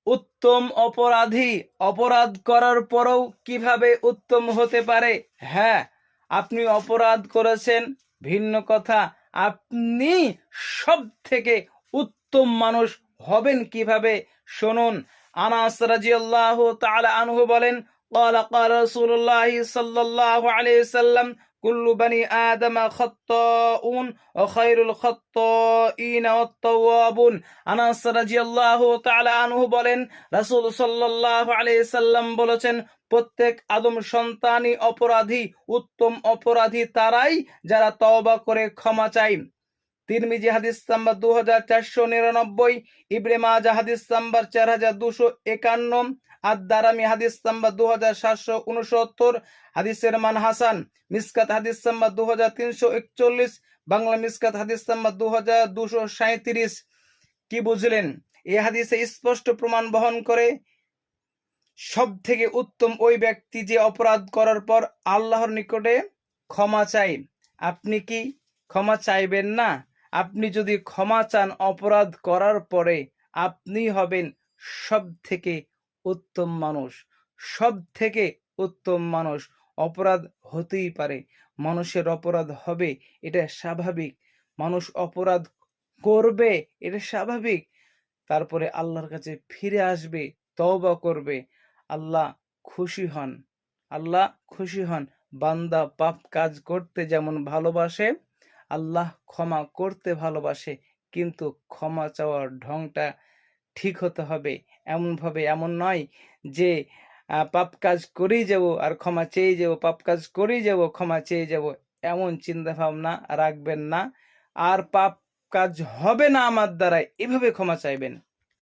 উত্তম অপরাধী অপরাধ করার পরেও কিভাবে উত্তম হতে পারে? হ্যাঁ, আপনি অপরাধ করেছেন ভিন্ন কথা, আপনি সব থেকে উত্তম মানুষ হবেন কিভাবে শুনুন। আনাস রাদিয়াল্লাহু তাআলা আনহু বলেন, قال قال رسول الله صلى الله عليه وسلم كل بني آدم خطاؤون وخير الخطائين التوابون। আনাস রাদিয়াল্লাহু তাআলা আনহু বলেন, রাসূল সাল্লাল্লাহু আলাইহি সাল্লাম বলেছেন, প্রত্যেক আদম সন্তানই অপরাধী, উত্তম অপরাধী তারাই যারা তওবা করে ক্ষমা চায়। তিরমিজি হাদিস নাম্বার 2499, ইবনে মাজাহ হাদিস নাম্বার 4251, আদ-দারামি হাদিস নাম্বার 2769, হাদিসের মান হাসান। মিসকাত হাদিস নাম্বার 2341, বাংলা মিসকাত হাদিস নাম্বার 2237। কি বুঝলেন? এই হাদিসে স্পষ্ট প্রমাণ বহন করে সব থেকে উত্তম ওই ব্যক্তি যে অপরাধ করার পর আল্লাহর নিকটে ক্ষমা চায়। আপনি কি ক্ষমা চাইবেন না? আপনি যদি ক্ষমা চান অপরাধ করার পরে, আপনি হবেন সব থেকে উত্তম মানুষ, সব থেকে উত্তম মানুষ। অপরাধ হতেই পারে, মানুষের অপরাধ হবে, এটা স্বাভাবিক। মানুষ অপরাধ করবে, এটা স্বাভাবিক। তারপরে আল্লাহর কাছে ফিরে আসবে, তওবা করবে। আল্লাহ খুশি হন, আল্লাহ খুশি হন। বান্দা পাপ কাজ করতে যেমন ভালোবাসে, আল্লাহ ক্ষমা করতে ভালোবাসে, কিন্তু ক্ষমা চাওয়ার ঢংটা ঠিক হতে হবে। এমন নয় যে পাপ কাজ করেই যাব আর ক্ষমা চেয়ে যাব, পাপ কাজ করেই যাব ক্ষমা চেয়ে যাব, এমন চিন্তা ভাবনা রাখবেন না। আর পাপ কাজ হবে না আমার দ্বারা, এভাবে ক্ষমা চাইবেন।